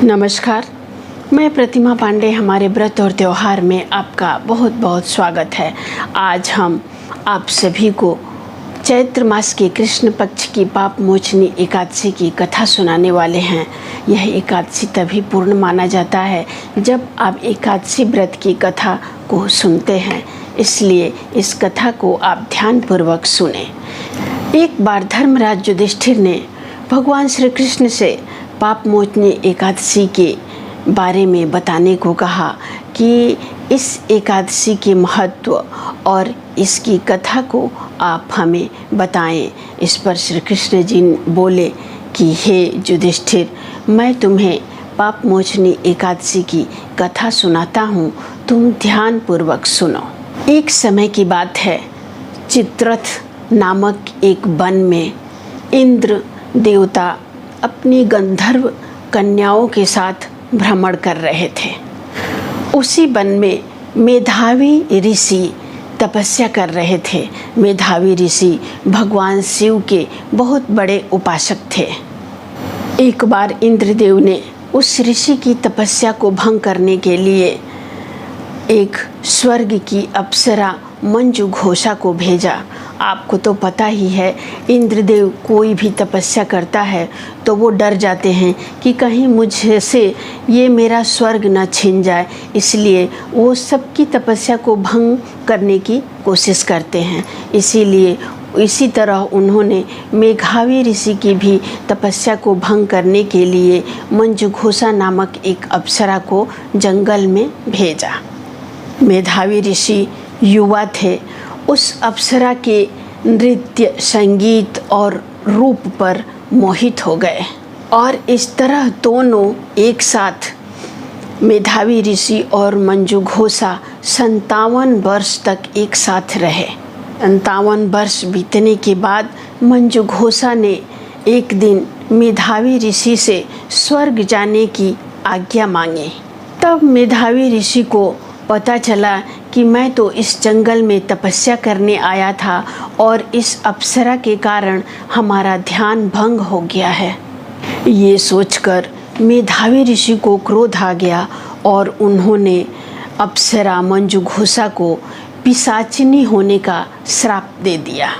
नमस्कार, मैं प्रतिमा पांडे। हमारे व्रत और त्यौहार में आपका बहुत बहुत स्वागत है। आज हम आप सभी को चैत्र मास के कृष्ण पक्ष की पाप मोचनी एकादशी की कथा सुनाने वाले हैं। यह एकादशी तभी पूर्ण माना जाता है जब आप एकादशी व्रत की कथा को सुनते हैं, इसलिए इस कथा को आप ध्यानपूर्वक सुनें। एक बार धर्मराज युधिष्ठिर ने भगवान श्री कृष्ण से पाप मोचनी एकादशी के बारे में बताने को कहा कि इस एकादशी के महत्व और इसकी कथा को आप हमें बताएं। इस पर श्री कृष्ण जी बोले कि हे युधिष्ठिर, मैं तुम्हें पाप मोचनी एकादशी की कथा सुनाता हूँ, तुम ध्यानपूर्वक सुनो। एक समय की बात है, चित्ररथ नामक एक वन में इंद्र देवता अपनी गंधर्व कन्याओं के साथ भ्रमण कर रहे थे। उसी वन में मेधावी ऋषि तपस्या कर रहे थे। मेधावी ऋषि भगवान शिव के बहुत बड़े उपासक थे। एक बार इंद्रदेव ने उस ऋषि की तपस्या को भंग करने के लिए एक स्वर्ग की अप्सरा मंजू घोषा को भेजा। आपको तो पता ही है, इंद्रदेव कोई भी तपस्या करता है तो वो डर जाते हैं कि कहीं मुझसे ये मेरा स्वर्ग न छीन जाए, इसलिए वो सबकी तपस्या को भंग करने की कोशिश करते हैं। इसीलिए इसी तरह उन्होंने मेघावी ऋषि की भी तपस्या को भंग करने के लिए मंजू घोषा नामक एक अप्सरा को जंगल में भेजा। मेधावी ऋषि युवा थे। उस अप्सरा के नृत्य, संगीत और रूप पर मोहित हो गए और इस तरह दोनों एक साथ, मेधावी ऋषि और मंजू घोषा 57 वर्ष तक एक साथ रहे। 57 वर्ष बीतने के बाद मंजू घोषा ने एक दिन मेधावी ऋषि से स्वर्ग जाने की आज्ञा मांगी। तब मेधावी ऋषि को पता चला कि मैं तो इस जंगल में तपस्या करने आया था और इस अप्सरा के कारण हमारा ध्यान भंग हो गया है। ये सोचकर मेधावी ऋषि को क्रोध आ गया और उन्होंने अप्सरा मंजू घोषा को पिशाचिनी होने का श्राप दे दिया।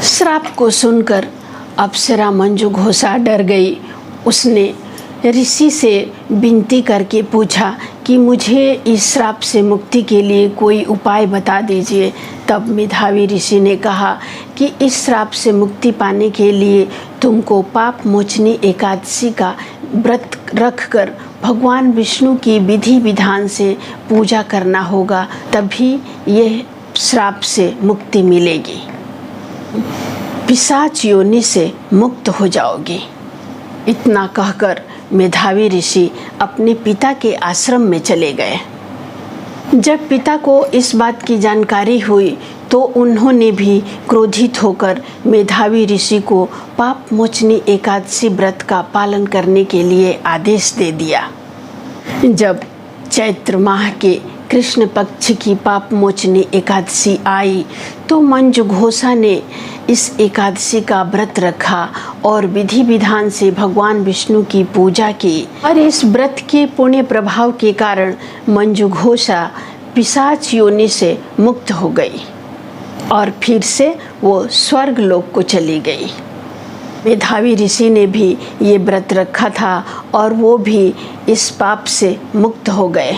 श्राप को सुनकर अप्सरा मंजू घोषा डर गई। उसने ऋषि से विनती करके पूछा कि मुझे इस श्राप से मुक्ति के लिए कोई उपाय बता दीजिए। तब मेधावी ऋषि ने कहा कि इस श्राप से मुक्ति पाने के लिए तुमको पाप मोचनी एकादशी का व्रत रखकर भगवान विष्णु की विधि विधान से पूजा करना होगा, तभी यह श्राप से मुक्ति मिलेगी, पिशाच योनि से मुक्त हो जाओगी। इतना कहकर मेधावी ऋषि अपने पिता के आश्रम में चले गए। जब पिता को इस बात की जानकारी हुई तो उन्होंने भी क्रोधित होकर मेधावी ऋषि को पाप मोचनी एकादशी व्रत का पालन करने के लिए आदेश दे दिया। जब चैत्र माह के कृष्ण पक्ष की पाप मोचनी एकादशी आई तो मंजू घोषा ने इस एकादशी का व्रत रखा और विधि विधान से भगवान विष्णु की पूजा की और इस व्रत के पुण्य प्रभाव के कारण मंजू घोषा पिशाच योनि से मुक्त हो गई और फिर से वो स्वर्ग लोक को चली गई। मेधावी ऋषि ने भी ये व्रत रखा था और वो भी इस पाप से मुक्त हो गए।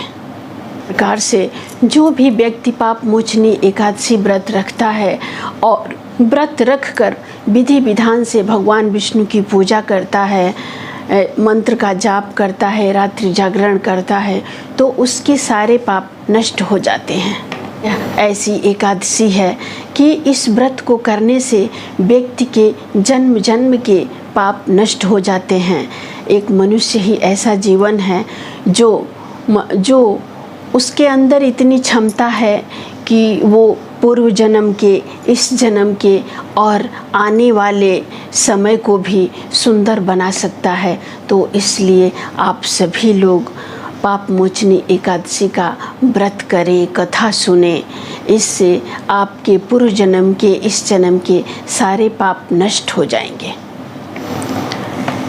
प्रकार से जो भी व्यक्ति पाप मोचनी एकादशी व्रत रखता है और व्रत रखकर विधि विधान से भगवान विष्णु की पूजा करता है, मंत्र का जाप करता है, रात्रि जागरण करता है, तो उसके सारे पाप नष्ट हो जाते हैं। ऐसी एकादशी है कि इस व्रत को करने से व्यक्ति के जन्म जन्म के पाप नष्ट हो जाते हैं। एक मनुष्य ही ऐसा जीवन है जो उसके अंदर इतनी क्षमता है कि वो पूर्व जन्म के, इस जन्म के और आने वाले समय को भी सुंदर बना सकता है। तो इसलिए आप सभी लोग पाप मोचनी एकादशी का व्रत करें, कथा सुने। इससे आपके पूर्व जन्म के, इस जन्म के सारे पाप नष्ट हो जाएंगे।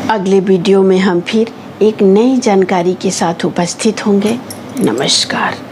अगले वीडियो में हम फिर एक नई जानकारी के साथ उपस्थित होंगे। नमस्कार।